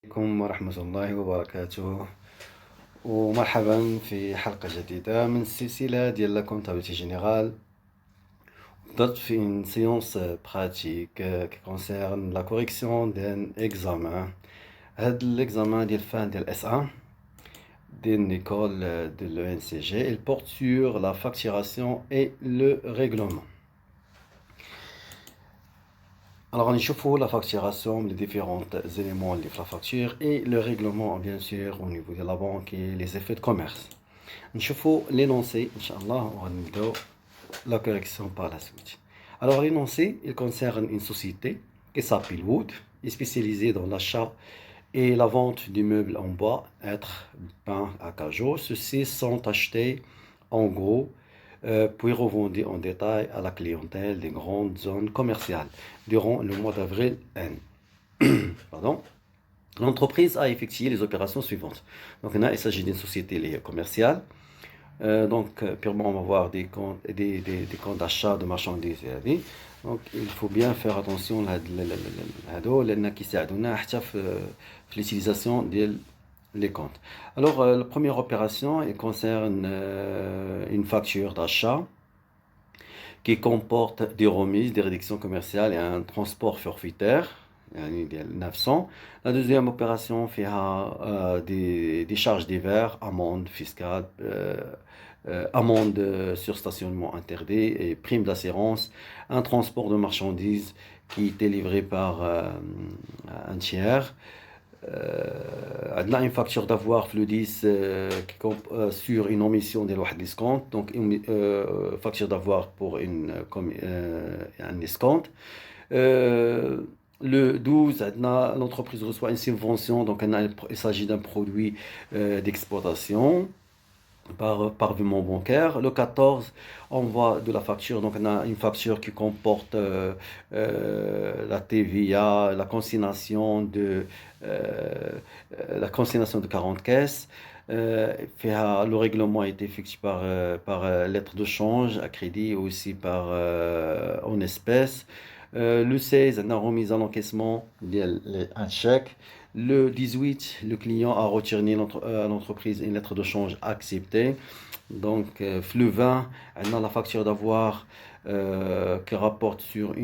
عليكم ورحمة الله وبركاته، ومرحبا في حلقة جديدة من السلسلة ديال لا كونتابيلتي جينيرال. بدأت في une séance pratique qui concerne la correction d'un examen. هاد l'examen ديال fin ديال S1 d'une école de l'ENCG. Il porte sur la facturation et le règlement. Alors, on échauffe la facturation, les différents éléments de la facture et le règlement, bien sûr, au niveau de la banque et les effets de commerce. On échauffe l'énoncé, Inch'Allah, on va nous la correction par la suite. Alors, l'énoncé, il concerne une société qui s'appelle Wood, est spécialisée dans l'achat et la vente d'immeubles en bois, être peint à Cajot. Ceux-ci sont achetés en gros puis revendus en détail à la clientèle des grandes zones commerciales durant le mois d'avril N. Pardon. L'entreprise a effectué les opérations suivantes. Donc, il s'agit d'une société commerciale. Purement, on va voir des comptes, des comptes d'achat de marchandises. Donc, il faut bien faire attention à l'utilisation des comptes. Alors, la première opération, elle concerne une facture d'achat qui comporte des remises, des réductions commerciales et un transport forfaitaire, 900. La deuxième opération fait des charges diverses, amendes fiscales, amendes sur stationnement interdit et primes d'assurance, un transport de marchandises qui était livré par un tiers. عندنا une facture d'avoir Fludis sur une omission de l'ouah discount, donc une facture d'avoir pour un discount. Le 12, l'entreprise reçoit une subvention, donc il s'agit d'un produit d'exploitation par virement bancaire. Le 14, envoi de la facture, donc on a une facture qui comporte la TVA, la consignation de 40 caisses. Le règlement a été effectué par lettre de change à crédit et aussi par en espèces. Le 16, on a remise à l'encaissement un chèque. Le 18, le client a retourné à l'entreprise une lettre de change acceptée. Donc, le 20, on a la facture d'avoir qui rapporte sur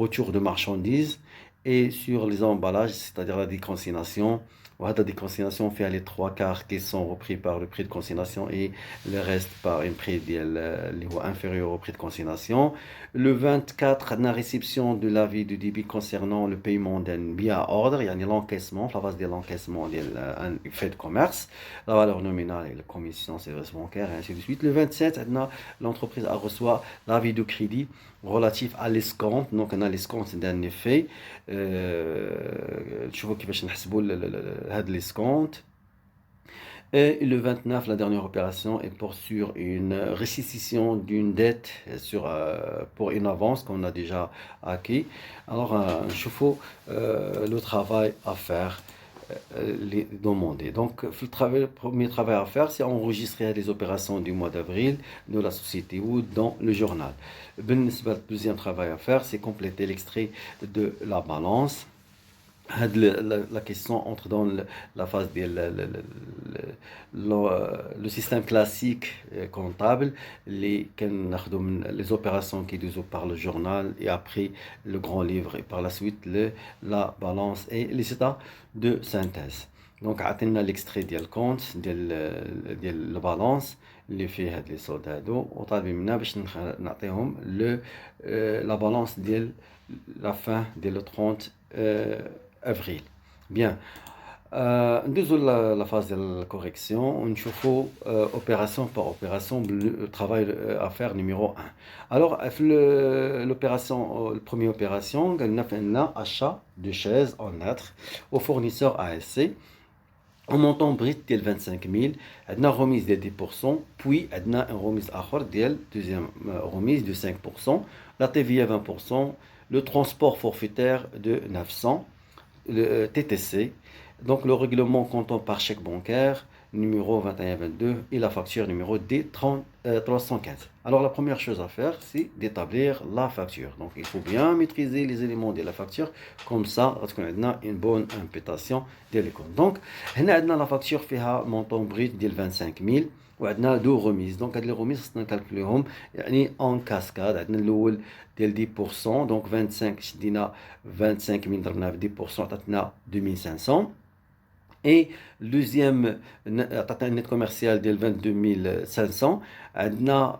retour de marchandises et sur les emballages, c'est-à-dire la déconsignation. La déconsignation fait les trois quarts qui sont repris par le prix de consignation et le reste par un prix inférieur au prix de consignation. Le 24, la réception de l'avis de débit concernant le paiement d'un bien à ordre, il y a l'encaissement, la base de l'encaissement d'un fait de commerce, la valeur nominale et la commission, service bancaire, et ainsi de suite. Le 27, l'entreprise a reçu l'avis de crédit relatif à l'escompte. Donc, on a l'escompte d'un effet. تشوفوا كيفاش نحسبوا هذا l'escompte. Et le 29, la dernière opération est pour sur une restitution d'une dette pour une avance qu'on a déjà acquis. Alors, il faut le travail à faire, les demander. Donc, le premier travail à faire, c'est enregistrer les opérations du mois d'avril de la société ou dans le journal. Le deuxième travail à faire, c'est compléter l'extrait de la balance. La question entre dans la phase de le système classique comptable, les opérations qui sont par le journal et après le grand livre et par la suite la balance et les états de synthèse. Donc, on a l'extrait du compte de la balance اللي فيه هاد لي صولد هادو وطالبين منا باش نعطيهم la balance ديال la fin ديال le 30 avril. Bien. La phase de la correction, on chauffe opération par opération, le travail à faire numéro 1. Alors, la première opération, on a fait un achat de chaises en lettres au fournisseur ASC. Au montant brut de 25 000, on a une remise de 10%, puis on a une remise à deuxième remise de 5%, la TVA 20%, le transport forfaitaire de 900, le TTC, donc le règlement comptant par chèque bancaire, numéro 2122 et la facture numéro D315. Alors la première chose à faire, c'est d'établir la facture. Donc il faut bien maîtriser les éléments de la facture, comme ça, parce qu'on a une bonne imputation des comptes. Donc, on a la facture qui a un montant brut de 25 000. وعندنا دو رemises. Donc هاد لي رemises خصنا نكالكوليوهم يعني اون كاسكاد. عندنا الاول ديال 10%. دونك 25 شدينا 25 000 ضربناها في 10% عطاتنا 2500. Et deuxième, un net commercial de 22 500. عندنا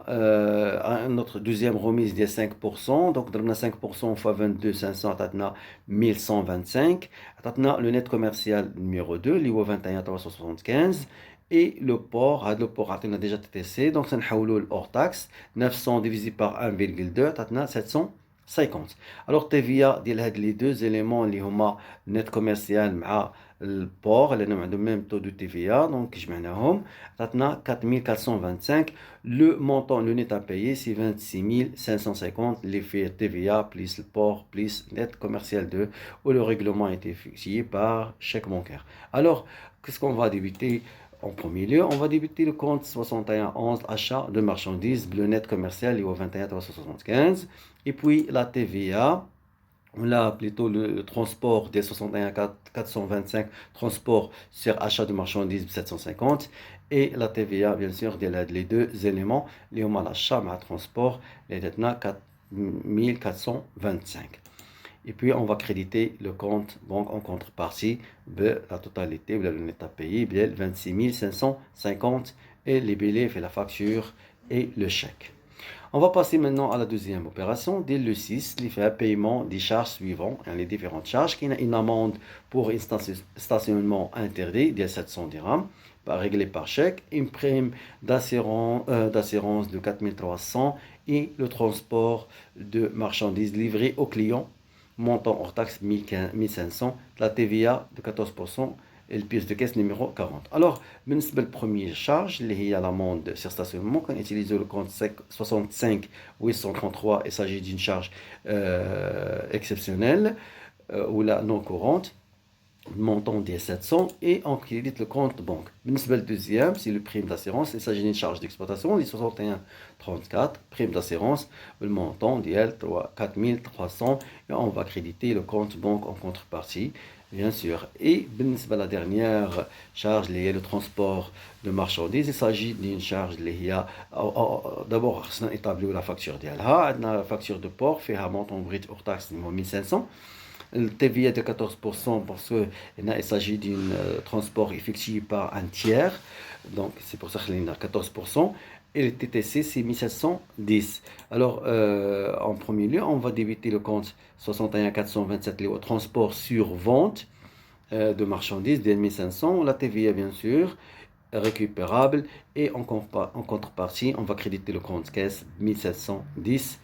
un autre deuxième remise de 5%. Donc, on a 5% fois 22 500, عطاتنا 1125. عطاتنا le net commercial numéro 2, اللي هو 21 375. Et le port, le port عطينا déjà TTC. Donc, ça نحولوه hors taxe. 900 divisé par 1,2, عطاتنا 750. Alors, TVA, ديال هاد les deux éléments اللي هما net commercial مع البور لانهم عندهم ميم تو دو تي في ا. دونك جمعناهم عطاتنا 4425. لو مونطون لو نيت ا بايي سي 26550 اللي فيه تي في ا بليس البور بليس نيت كوميرسيال 2 و لو ريغلومون ايتي effectué par chèque bancaire. Alors qu'est-ce qu'on va débuter en premier lieu? On va débuter le compte 6111 achat de marchandises, le net commercial est au 21 375 et puis la TVA. On a plutôt le transport des 61 425, transport sur achat de marchandises 750 et la TVA bien sûr les deux éléments, les l'achat et transport, les 4425. Et puis on va créditer le compte banque en contrepartie de la totalité, le net à payer, 26 550 et les billets, la facture et le chèque. On va passer maintenant à la deuxième opération, dès le 6, il fait un paiement des charges suivantes, les différentes charges, qui a une amende pour un stationnement interdit de 700 dirhams, réglé par chèque, une prime d'assurance de 4300 et le transport de marchandises livrées aux clients, montant hors taxe 1500, la TVA de 14%, et le pièce de caisse numéro 40. Alors, بالنسبة للبروميير charge اللي هي l'amende sur stationnement, quand on utilise le compte 65 833, il s'agit d'une charge exceptionnelle ou la non courante, montant des 700 et on crédite le compte banque. بالنسبة للدeuxième, c'est le prime d'assurance, il s'agit d'une charge d'exploitation, les 6134, prime d'assurance, le montant d'IL 4300 et on va créditer le compte banque en contrepartie. Bien sûr. Et la dernière charge, le transport de marchandises, il s'agit d'une charge d'abord, on établit la facture d'IALHA, la facture de port, fait un montant brut hors taxe de 1500. Le TVA de 14% parce qu'il s'agit d'un transport effectué par un tiers, donc c'est pour ça qu'il y a 14%. Et le TTC, c'est 1710. Alors, en premier lieu, on va débiter le compte 61 427 au transport sur vente de marchandises, des 1500. La TVA, bien sûr, récupérable. Et en contrepartie, on va créditer le compte caisse 1710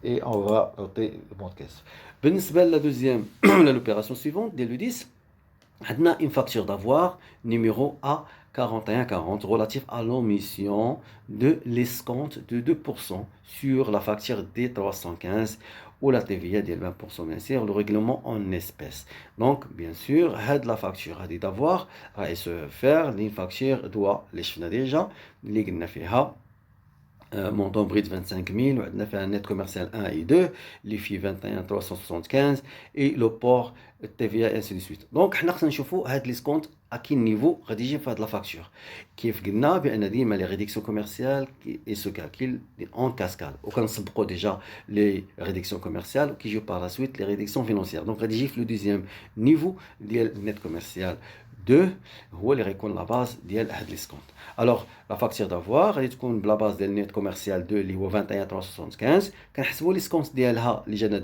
et on va noter le compte caisse. La deuxième, l'opération suivante, dès le 10, on a une facture d'avoir numéro A4140 relative à l'omission de l'escompte de 2% sur la facture D315 ou la TVA de 20% bien sûr, le règlement en espèces. Donc bien sûr, la facture d'avoir va se faire, une facture doit les chefs déjà, les montant brut 25 000, on a fait un net commercial 1 et 2, les filles 21 375 et le port TVA et ainsi de suite. Donc حنا خصنا نشوفوا هاد لي سكونت à quel niveau غادي يجي في هاد لا فاكتور. كيف قلنا بان ديما لي ريدكسيون كوميرسيال اي سو كالكول اون كاسكاد وكنسبقوا ديجا لي ريدكسيون كوميرسيال وكيجيو بار لا سويت لي ريدكسيون فينونسيير. دونك غادي يجي في لو دوزيام نيفو ديال النت كوميرسيال 2 هو اللي غيكون لا باز ديال هاد لي سكونت. الوغ لا فاكتور دافوار غادي تكون بلا باز ديال النت كوميرسيال 2 اللي هو 21 375. كنحسبوا لي سكونت ديالها اللي جانا 2%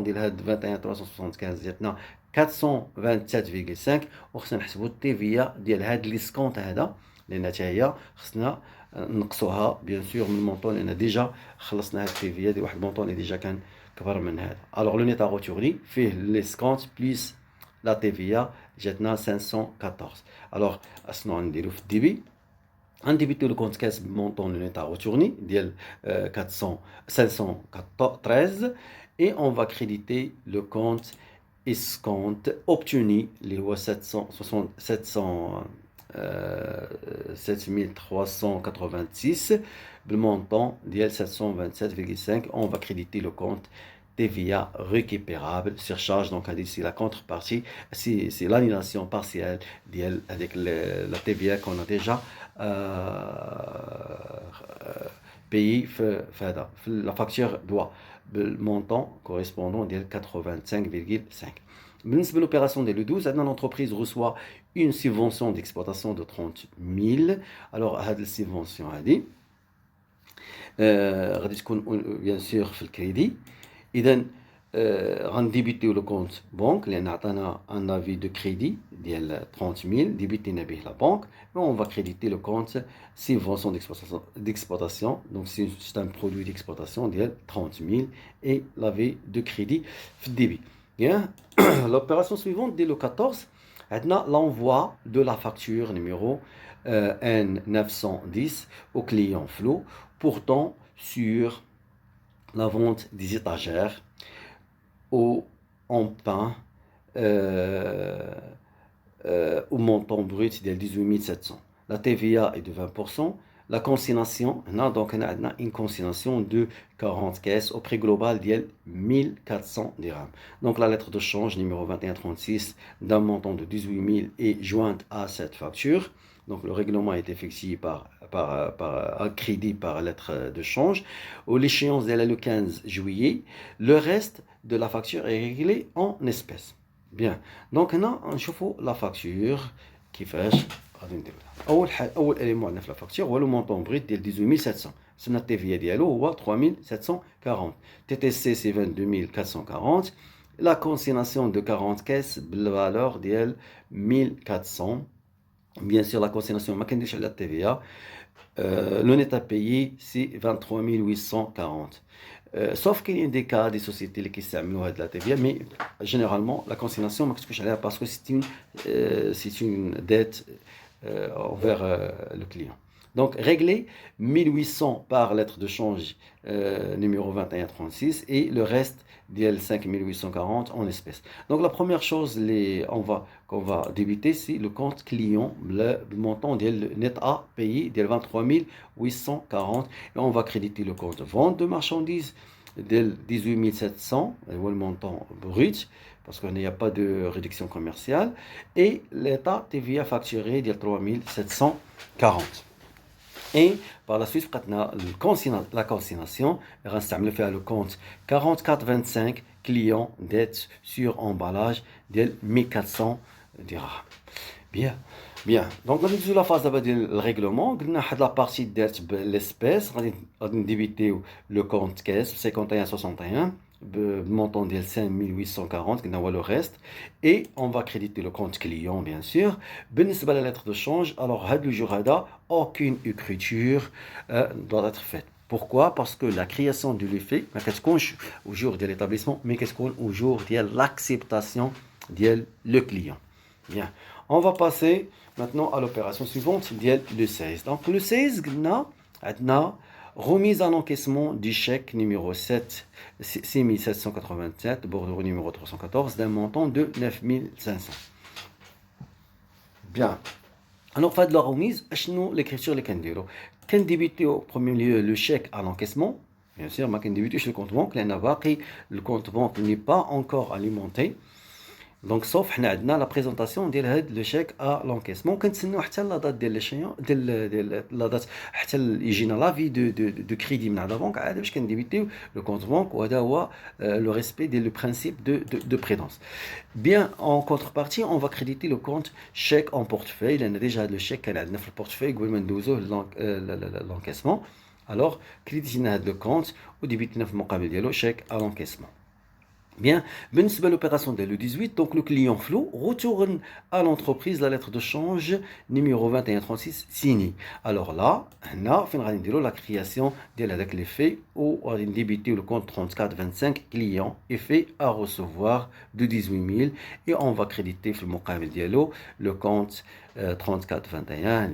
ديال هاد 21 375 جاتنا 427,5 وخصنا نحسبوا التيفيا ديال هاد لي سكونت هذا لان حتى هي خصنا نقصوها بيان سور من المونطون لان ديجا خلصنا هاد التيفيا ديال واحد المونطون اللي ديجا كان كبر من هذا. الوغ لو نيت غوتورني فيه لي سكونت بليس لا تيفيا جاتنا 514. الوغ اشنو غنديرو في الديبي؟ غنديبيتو لو كونت كاس بمونطون لو نيت غوتورني ديال 513 et on va créditer le compte escompte obtenu اللي هو 700 7386 le montant ديال 727,5. On va créditer le compte TVA récupérable surcharge. Donc c'est la contrepartie, c'est l'annulation partielle avec la TVA qu'on a déjà payé la facture doit le montant correspondant à 85,5. L'opération dès le 12, l'entreprise reçoit une subvention d'exploitation de 30 000. Alors, cette subvention a dit, bien sûr, في الكريدي. إذا غنديبيتيو لو كونت بنك لأن عطانا un avis de crédit ديال 30 000 ديبيتينا به لا بنك. On va créditer le compte subvention d'exploitation. Donc, c'est un produit d'exploitation ديال 30 000 et l'avis de crédit في الديبي. Bien, l'opération suivante, dès le 14, l'envoi de la facture numéro N910 au client flou portant sur la vente des étagères au emprunt au montant brut de 18 700. La TVA est de 20%. La consignation, donc on a une consignation de 40 caisses au prix global de 1400 dirhams. Donc la lettre de change numéro 2136 d'un montant de 18 000 est jointe à cette facture. Donc le règlement est effectué par crédit par lettre de change. L'échéance est le 15 juillet. Le reste de la facture est réglé en espèces. Bien. Donc on chauffe la facture qui fait اول اليمون عندنا في لا فاكتور هو لو مونطون بريت ديال 18700. سنا التي في ديالو هو 3740. تي تي سي سي 22440. لا كونسيناسيون دو 40 كيس بالفالور ديال 1400. بيان سور لا كونسيناسيون ما كنديرش على التي في. لو نيت ا بايي سي 23840. sauf qu'il y a des cas des sociétés qui كيستعملوا هاد لا تي في mais généralement la consignation ما كتكونش عليها parce que c'est une dette envers le client. Donc, régler 1800 par lettre de change numéro 2136 et le reste, 5840 en espèces. Donc, la première chose qu'on va débiter, c'est le compte client, le montant net A payé, 23 840. Et on va créditer le compte vente de marchandises, 18 700, le montant brut, parce qu'il n'y a pas de réduction commerciale, et l'État TVA facturé de 3 740. Et par la suite, la consignation, on va faire le compte 4425 clients dette sur emballage de 1400 dirhams. Bien. Bien, donc on a la phase de règlement, on a la partie de l'espèce, on a débité le compte caisse 5161, montant de 5840, qui n'a le reste, et on va créditer le compte client, bien sûr. Benisseba la lettre de change, alors le jour aucune écriture doit être faite. Pourquoi? Parce que la création de l'effet, qu'est-ce qu'on au jour de l'établissement, mais qu'est-ce qu'on au jour de l'acceptation de le client. Bien, on va passer maintenant à l'opération suivante, le 16. Donc le 16, on a remise en encaissement du chèque numéro 7, 6787, bordereau numéro 314, d'un montant de 9500. Bien. Alors, fait de la remise, l'écriture les candidats. Quand débuter au premier lieu le chèque à l'encaissement, bien sûr, ma débuter chez le compte banque, le compte banque n'est pas encore alimenté. Donc sauf حنا عندنا لا بريزونطاسيون ديال هذا لو شيك ا لونكيسمون كنتسناو حتى لا دات ديال ليشيون ديال لا دات حتى يجينا لافي دو كريدي من عند لا بنك عاد باش كنديبيتيو لو كونت بنك وهذا هو لو ريسبي ديال لو برينسيپ دو بريدونس. Bien en contrepartie on va créditer le compte chèque en portefeuille لان ديجا هذا لو شيك كان عندنا في البورتفوي قبل ما ندوزوه لونكيسمون. Alors كريديتينا هذا لو كونت وديبيتينا في المقابل ديالو شيك ا لونكيسمون. Bien, l'opération dès le 18, donc le client flou retourne à l'entreprise la lettre de change numéro 2136 signée. Alors là, on a la création de l'effet ou on débité le compte 3425 clients effet à recevoir de 18 000 et on va créditer le compte 3421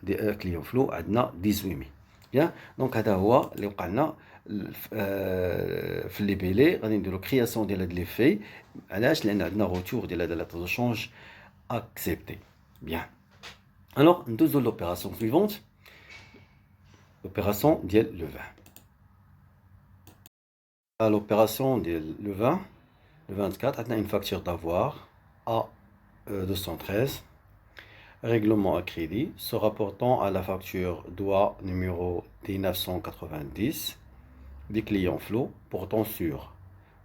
le client flou à 18 000. Bien, donc هذا هو اللي وقعنا في لي بيلي غادي نديرو كرياسيون ديال هاد لي في. علاش؟ لان عندنا روتور ديال هاد لا دو شونج اكسبتي. بيان Alors, nous avons l'opération suivante, l'opération de le vin. À l'opération de le vin, le 24, on a une facture d'avoir à 213, règlement à crédit, se rapportant à la facture droit numéro 1990 des clients flots portant sur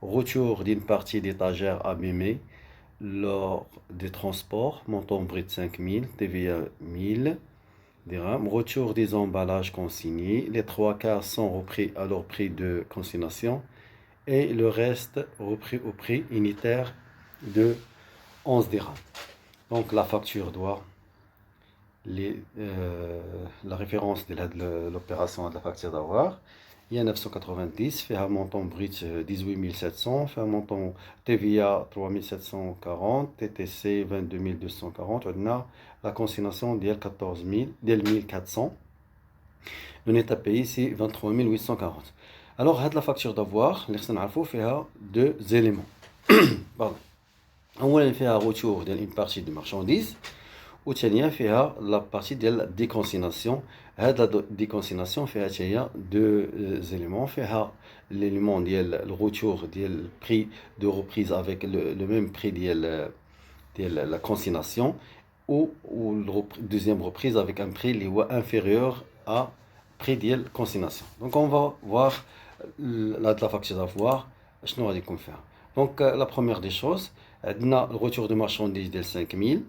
retour d'une partie d'étagère abîmée lors des transports, montant brut 5000, TVA 1000 dirhams, retour des emballages consignés, les trois quarts sont repris à leur prix de consignation et le reste repris au prix unitaire de 11 dirhams. Donc la facture doit, la référence de l'opération de la facture d'avoir, il y a 990, fait un montant brut 18 700, fait un montant TVA 3740, TTC 22 240, on a la consignation d'IL 14 000, d'IL 1400. Le net à payer c'est 23 840. Alors, la facture d'avoir, il fait deux éléments. Pardon. On fait un retour d'une partie de marchandises. وثانيا فيها لا بارتي ديال الديكونسيناسيون. هاد لا ديكونسيناسيون فيها حتى هي دو زيليمون. فيها ليليمون ديال الروتور ديال البري دو روبريز افيك لو ميم بري ديال لا كونسيناسيون و دوزيام روبريز افيك ان بري اللي هو انفيريور ا بري ديال كونسيناسيون. دونك اون فا فوار لا فاكتور دافوار شنو غادي يكون فيها. دونك لا بروميير دي شوز عندنا الروتور دو مارشانديز ديال 5000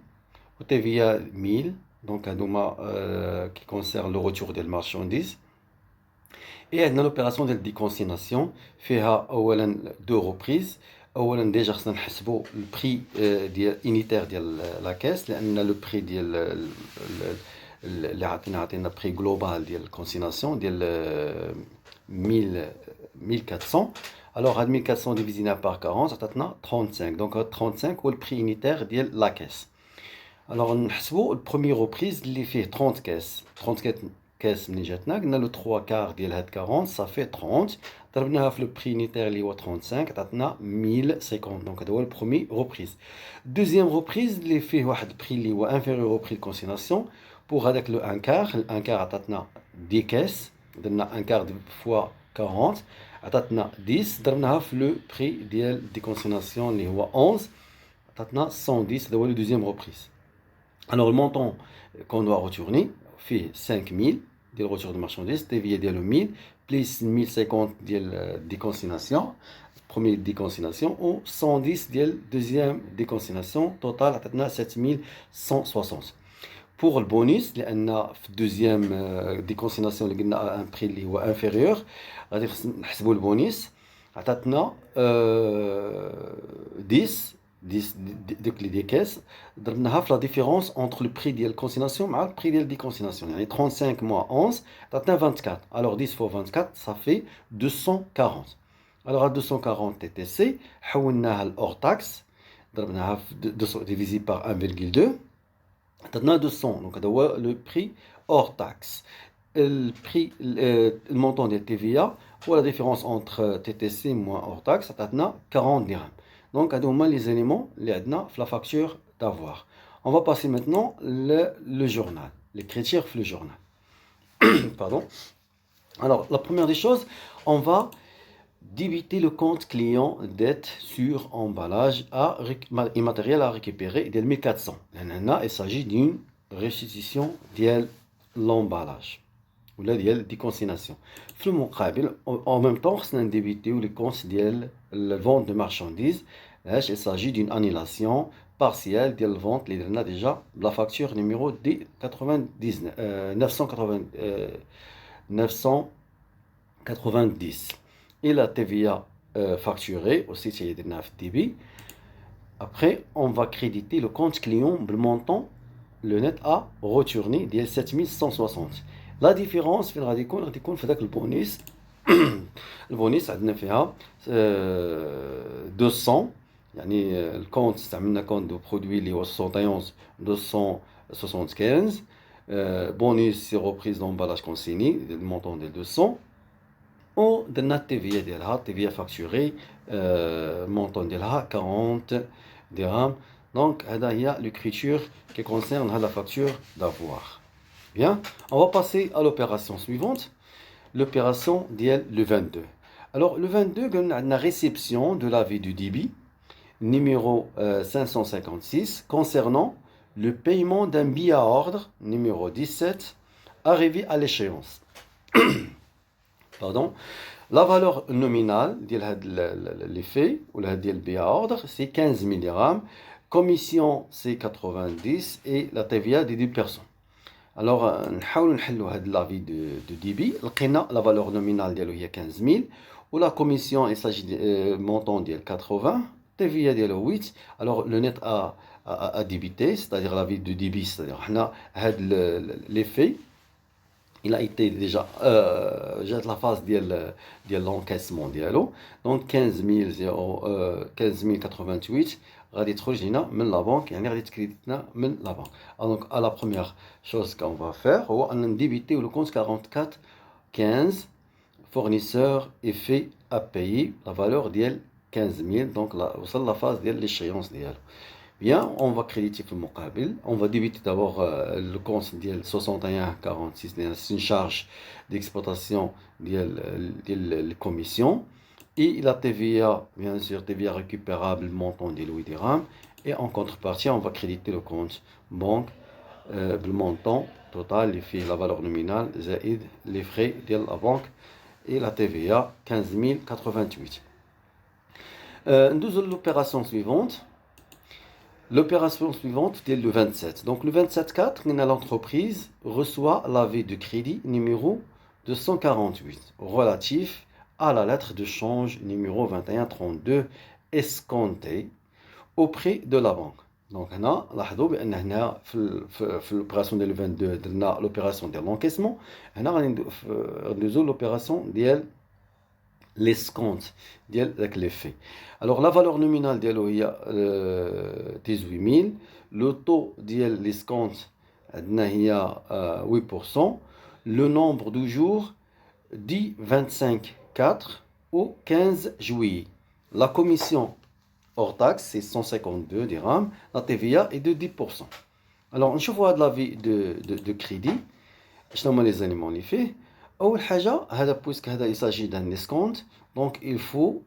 TVA 1000, donc un domaine qui concerne le retour des marchandises. Et l'opération de déconsignation fait deux reprises. Déjà, on le prix unitaire de la caisse, le prix le prix global de la consignation de 1400. Alors, 1400 divisé par 40, ça donne 35. Donc, 35 est le prix unitaire de la caisse. Alors, le premier reprise, il fait 30 caisses. 34 caisses, on a le 3 quarts de 40, ça fait 30. On a le prix unitaire, il est 35, on a 1050. Donc, c'est le premier reprise. Deuxième reprise, il fait un prix inférieur au prix de consignation. Pour avec le 1 quart, on a 10 caisses. On a 1 quart fois 40. On a 10. On a le prix de consignation, il est 11. On a 110, c'est le deuxième reprise. Alors, le montant qu'on doit retourner fait 5000 de retour de marchandises, TVA de 1000, plus 1050 de déconsignation, première déconsignation, ou 110 de deuxième déconsignation, total à 7160. Pour le bonus, il y a une deuxième déconsignation qui a un prix inférieur, le bonus, à 10. des caisses, la différence entre le prix de la consignation et le prix de la déconsignation. 35 moins 11, ça 24. Alors 10 fois 24, ça fait 240. Alors à 240 TTC, on a hors taxe, divisé par 1,2, on a 200. Donc le prix hors taxe. Le montant de TVA, ou la différence entre TTC moins hors taxe, ça a 40 dirhams. Donc, on a les éléments, la facture d'avoir. On va passer maintenant le journal, l'écriture le journal. Pardon. Alors, la première des choses, on va débiter le compte client dette sur emballage et matériel à récupérer de 1400. Il s'agit d'une restitution de l'emballage ou de déconsignation. En même temps, on débite le compte de la vente de marchandises. Il s'agit d'une annulation partielle de la vente. Il y a déjà la facture numéro 990. Et la TVA facturée aussi, c'est de 9 débit. Après, on va créditer le compte client, le montant, le net à retourner de 7160. La différence, c'est le bonus. Le bonus, عندنا فيها 200. يعني الكونت استعملنا كونت دو برودوي اللي هو 71 275. بونيس سي روبريز دومبالاج كونسيني المونطون ديال 200. و درنا التيفيا ديالها التيفيا فاكتوري المونطون ديالها 40 درهم Donc, il y a l'écriture qui concerne la facture d'avoir. Bien, on va passer à l'opération suivante. L'opération d'IL le 22. Alors, le 22, on a la réception de l'avis du débit numéro 556 concernant le paiement d'un billet à ordre numéro 17 arrivé à l'échéance. Pardon. La valeur nominale de l'effet ou le billet à ordre, c'est 15 000 dirhams. Commission, c'est 90 et la TVA des 10%. Alors, نحاول نحلو هاد l'avis de débit. لقينا la valeur nominale ديالو هي 15 000 ou la commission il s'agit de montant ديال 80 TVA ديالو 8. Alors le net à débiter, c'est-à-dire l'avis de débit, c'est-à-dire حنا هاد l'effet il a été déjà جات la phase ديال l'encaissement ديالو. Donc 15 088 غادي تخرج هنا من لا بانك يعني غادي تكريديتنا من لا بانك. دونك ا لا بروميير شوز كون فا فير هو ان نديبيتيو لو كونت 44 15 fournisseur effet à payer la valeur ديال 15000 دونك وصل لا فاز ديال ليشيونس ديالو. Bien, on va créditer le muqabil. On va débiter d'abord le compte ديال 61,46 c'est une charge d'exploitation ديال commission. Et la TVA, bien sûr, TVA récupérable, montant des louis dirhams. Et en contrepartie, on va créditer le compte banque, le montant total, les frais, la valeur nominale, les frais de la banque et la TVA, 15 088. Nous l'opération suivante. L'opération suivante est le 27. Donc le 27-4, l'entreprise reçoit l'avis de crédit numéro 248 relatif à la lettre de change numéro 2132 escomptée auprès de la banque. Donc, هنا لاحظوا بأن هنا في l'opération ديال 22 درنا l'opération ديال l'encaissement. هنا غندوزو l'opération ديال l'escompte ديال داك l'effet. Alors la valeur nominale ديالو هي 18000. Le taux ديال l'escompte عندنا هي 8%. Le nombre de jours dit 25/4 au 15 juillet. La commission hors taxe, c'est 152 dirhams. La TVA est de 10%. Alors, نشوفوا هذا l'avis de crédit. شنو هما les éléments اللي فيه. أول حاجة هذا puisque هذا il s'agit d'un escompte, donc il faut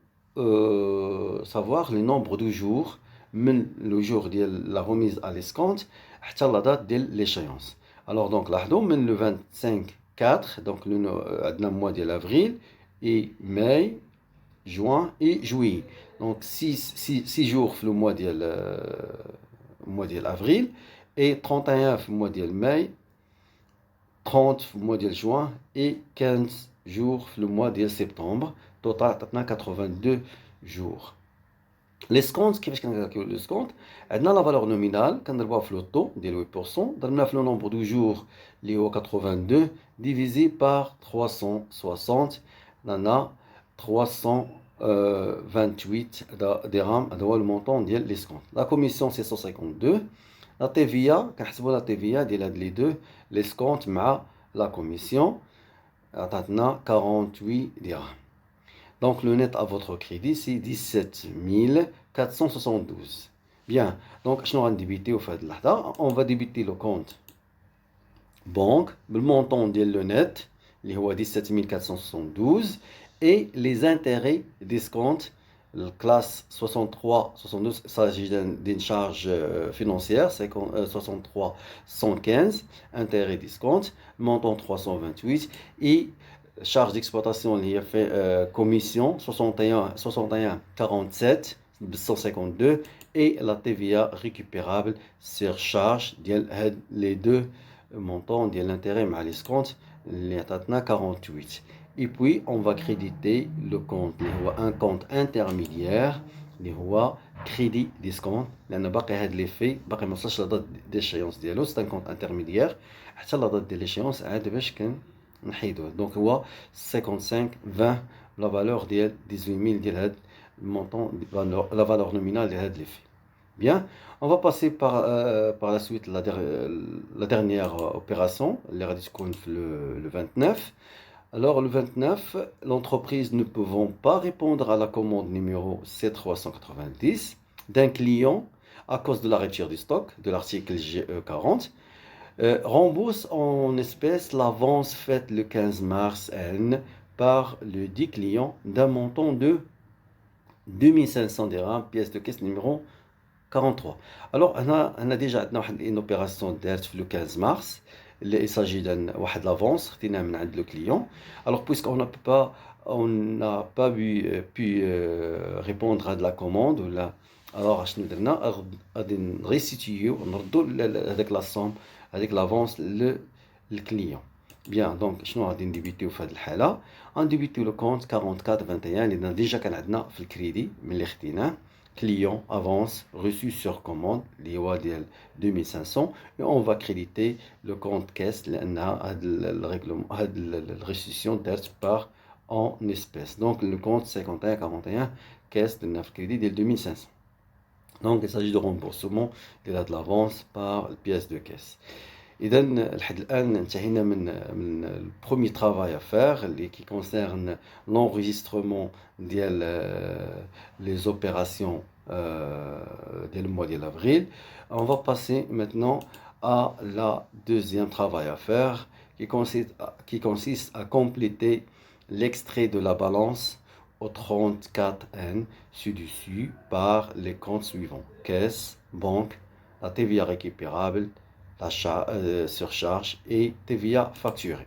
savoir le nombre de jours من le jour ديال la remise à l'escompte حتى la date de l'échéance. Alors donc لاحظوا من le 25/4 donc عندنا mois ديال avril et mai, juin et juillet. Donc 6 jours في le mois ديال avril et 31 في le mois ديال mai, 30 في le mois de juin et 15 jours le mois de septembre. Total 82 jours. L'escompte, كيفاش كنكالكولو l'escompte؟ عندنا la valeur nominale كنضربوها في le taux ديال 8%, ضربنا في le nombre de jours اللي هو 82 divisé par 360 لنا 328 dirhams. هذا هو le montant ديال l'escompte. La commission c'est 152. La TVA, كنحسبوا la TVA ديال هاد لي دو l'escompte مع la commission عطاتنا 48 dirhams. Donc le net à votre crédit c'est 17 472. Bien, donc شنو غنديبيتيو في هاد اللحظة؟ On va débiter le compte banque بالmontant ديال le net اللي هو 17 472 et les intérêts d'escompte. La classe 63-72, il s'agit d'une charge financière, 63 115, intérêt discount, montant 328 et charge d'exploitation liée à commission 61 47 152 et la TVA récupérable sur charge les deux montants de l'intérêt à l'escompte, les 48. Et puis, on va créditer le compte, un compte intermédiaire, اللي هو crédit discount, لأن باقي هاد l'effet باقي ما وصلش لا date d'échéance ديالو. C'est un compte intermédiaire حتى لا date de l'échéance عاد باش كنحيدوه. Donc هو 55 20 la valeur ديال 18000 ديال هاد montant, la valeur nominale de هاد l'effet. Bien, on va passer par la suite la dernière opération, اللي غادي تكون le 29. Alors, le 29, l'entreprise ne pouvant pas répondre à la commande numéro C390 d'un client à cause de la rupture du stock de l'article GE40, rembourse en espèces l'avance faite le 15 mars N par le dit client d'un montant de 2500 dirhams, pièce de caisse numéro 43. Alors, on a déjà une opération le 15 mars. Il s'agit d'une avance le client. Alors, puisqu'on n'a pas pu répondre à de la commande, alors on a restitué avec la somme, avec l'avance, le client. Bien, donc, je vais débiter on débite le compte 4421. Il a déjà le crédit, mais client avance reçu sur commande l'IWA 2500 et on va créditer le compte caisse la restitution par en espèces. Donc le compte 5141 caisse de 9 crédit de 2500. Donc il s'agit de remboursement de l'avance par pièce de caisse. إذا لحد الآن انتهينا من البرومي travail à faire qui concerne l'enregistrement ديال les opérations dès le mois d'avril. On va passer maintenant à la deuxième travail à faire qui consiste à compléter l'extrait de la balance au 34N ci-dessus par les comptes suivants: caisse, banque, la TVA récupérable, la surcharge et TVA facturée.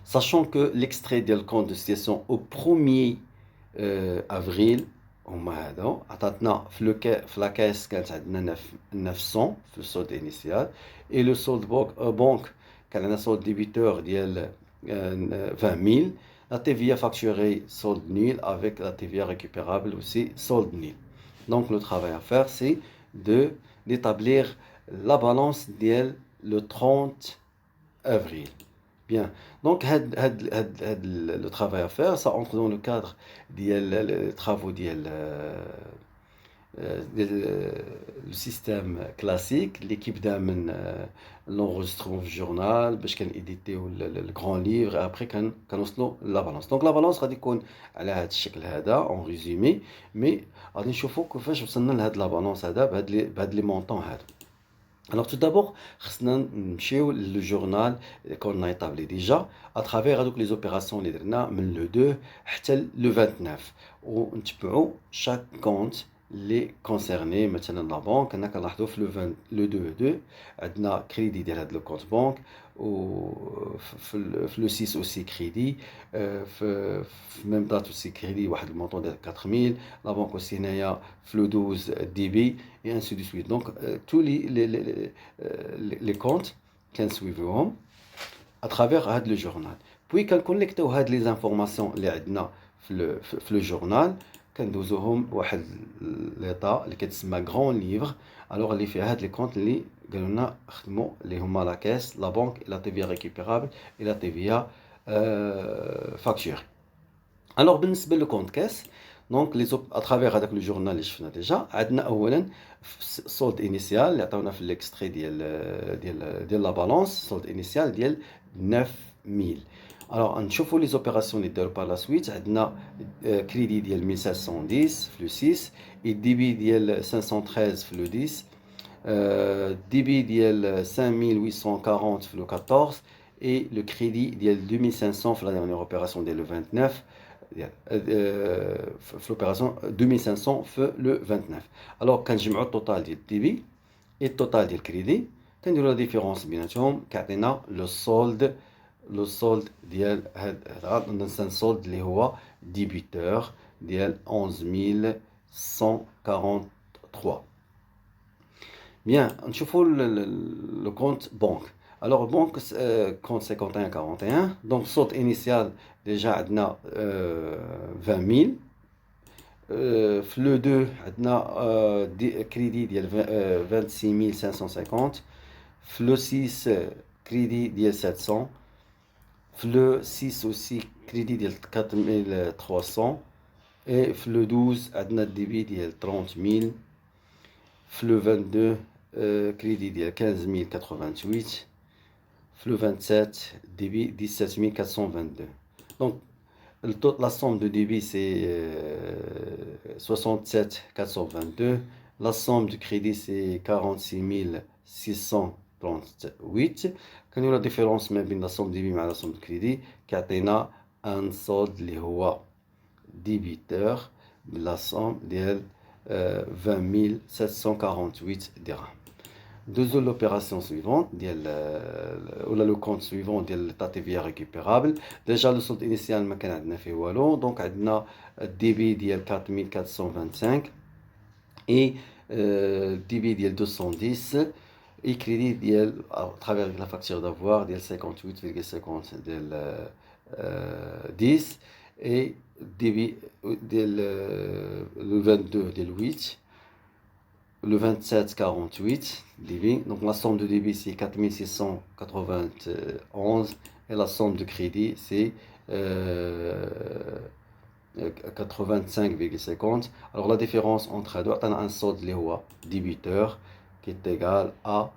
Sachant que l'extrait du compte de situation au 1er avril, عطاتنا في la caisse كانت عندنا 900 في السولد initial et le solde banque كان عندنا solde débiteur ديال 20 000. La TVA facturée solde nul avec la TVA récupérable aussi solde nul. Donc le travail à faire c'est d'établir la balance le 30 avril. Bien, donc le travail à faire, ça entre dans le cadre des travaux le système classique. L'équipe d'Amen l'enregistrement du journal, parce qu'elle édité le grand livre, et après qu'on la balance. Donc la balance غادي يكون على هذا الشكل هذا en résumé, mais غادي نشوفوا كيفاش وصلنا لهاد la balance هذا بهاد لي مونطون هذا. Alors tout d'abord, le journal qu'on a établi déjà à travers les opérations le 2 jusqu'à le 29. On peut chaque compte les concernés. Maintenant la banque, on a le 2 عندنا crédit ديال هذا le compte banque le 6 aussi crédit même date aussi crédit واحد le montant de 4000. La banque aussi هنايا le 12 débit et ainsi de suite. Donc tous les comptes qu'on suivent à travers le journal. Puis quand collectons les informations اللي عندنا في le journal كندوزوهم واحد l'état اللي كتسمى grand livre. alors اللي فيه هاد les comptes اللي قالوا لنا خدموا اللي هما la caisse, la banque, la TVA récupérable et la TVA facturée. alors بالنسبه le compte caisse, donc à travers le journal اللي شفنا déjà عندنا اولا solde initial اللي عطاونا في l'extrait ديال la balance solde initial ديال 9000. alors نشوفوا les opérations اللي داروا par la suite. عندنا crédit ديال 1710 في le 6 et débit ديال 513 في le 10, débit ديال 5840 في le 14 et le crédit ديال 2500 في la dernière opération ديال le 29. l'opération 2500 fait le 29. alors quand je mets le total du débit et le total du crédit, كنديروا la différence بيناتهم كيعطينا le solde ديال هذا un solde اللي هو débiteur ديال 11143. bien نشوفوا le compte banque. alors banque compte 5141, donc solde initial déjà عندنا 20000. في le 2 عندنا crédit ديال 26550. في le 6 crédit ديال 700. في le 6 aussi crédit ديال 4300 et في le 12 عندنا débit ديال 30000. في le 22 crédit ديال 15088. في le 27 débit 17422. donc la somme de débit c'est 67 422 La somme du crédit, c'est 46 638. كان la différence ما بين la somme débit مع la somme de crédit كيعطينا un solde اللي هو débiteur بلا somme ديال 20 748 dirhams. Deux l'opération suivante, ou le compte suivant de l'état TVA récupérable. Déjà, le solde initial, ما كان عندنا فيه والو. Donc, عندنا débit ديال 4425 et débit ديال 210 et crédit ديال à travers la facture d'avoir ديال 58,50 ديال 10 et débit ديال le 22 ديال 8 le 27,48 débit. Donc la somme de débit c'est 4691 et la somme de crédit c'est 85,50. Alors la différence entre les deux, on a un solde débiteur qui est égal à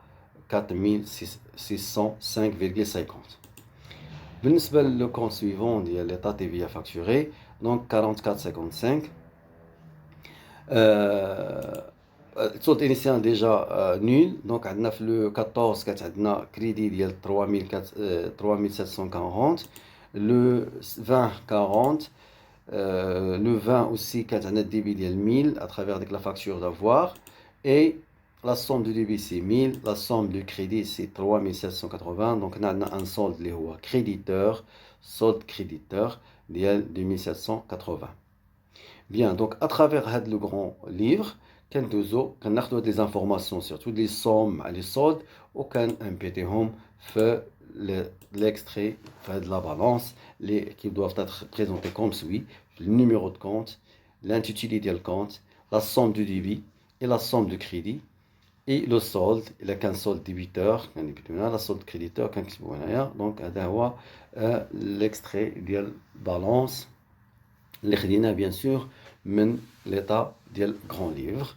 4605,50. Le compte suivant de l'état TVA facturé, donc 44,55. Le solde initial déjà nul, donc on a le 14 crédit de 3740, le 20 40, le 20 aussi on a débit de 1000 à travers la facture d'avoir et la somme de débit c'est 1000, la somme de crédit c'est 3780, donc on a un solde créditeur, solde créditeur de 2780. Bien, donc à travers le grand livre, on a des informations sur toutes les sommes, les soldes, aucun MPT-Home fait l'extrait de la balance, qui doivent être présentés comme suit: le numéro de compte, l'intitulé du compte, la somme du débit et la somme du crédit, et le solde. Il y a qu'un solde débiteur, la solde créditeur, donc l'extrait de la balance. اللي bien sûr من l'état ديال grand livre.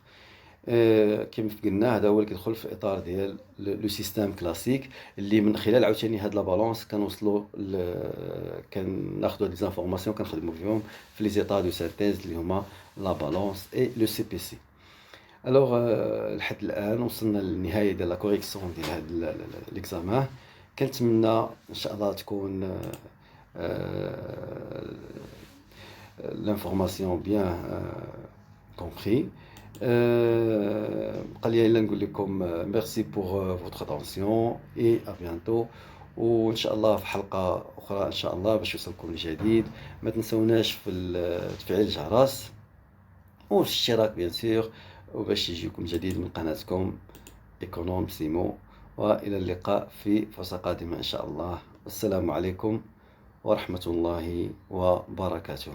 كما قلنا هذا هو اللي كيدخل في اطار ديال لو سيستيم كلاسيك اللي من خلال عاوتاني هاد لا بالانس كنوصلوا كناخذوا دي زانفورماسيون كنخدموا فيهم في لي زيطا دو سانتيز اللي هما لا بالانس اي لو سي بي سي. الوغ لحد الان وصلنا للنهايه ديال لا كوريكسيون ديال هاد ليكزامان. كنتمنى ان شاء الله تكون l'information bien compris. Merci pour votre attention et à bientôt. وان شاء الله في حلقه اخرى ان شاء الله باش يوصلكم الجديد. ما تنسوناش في تفعيل الجرس والاشتراك بيان سور وباش يجيكم جديد من قناتكم ايكونوم سيمو. والى اللقاء في فرصه قادمه ان شاء الله. السلام عليكم ورحمه الله وبركاته.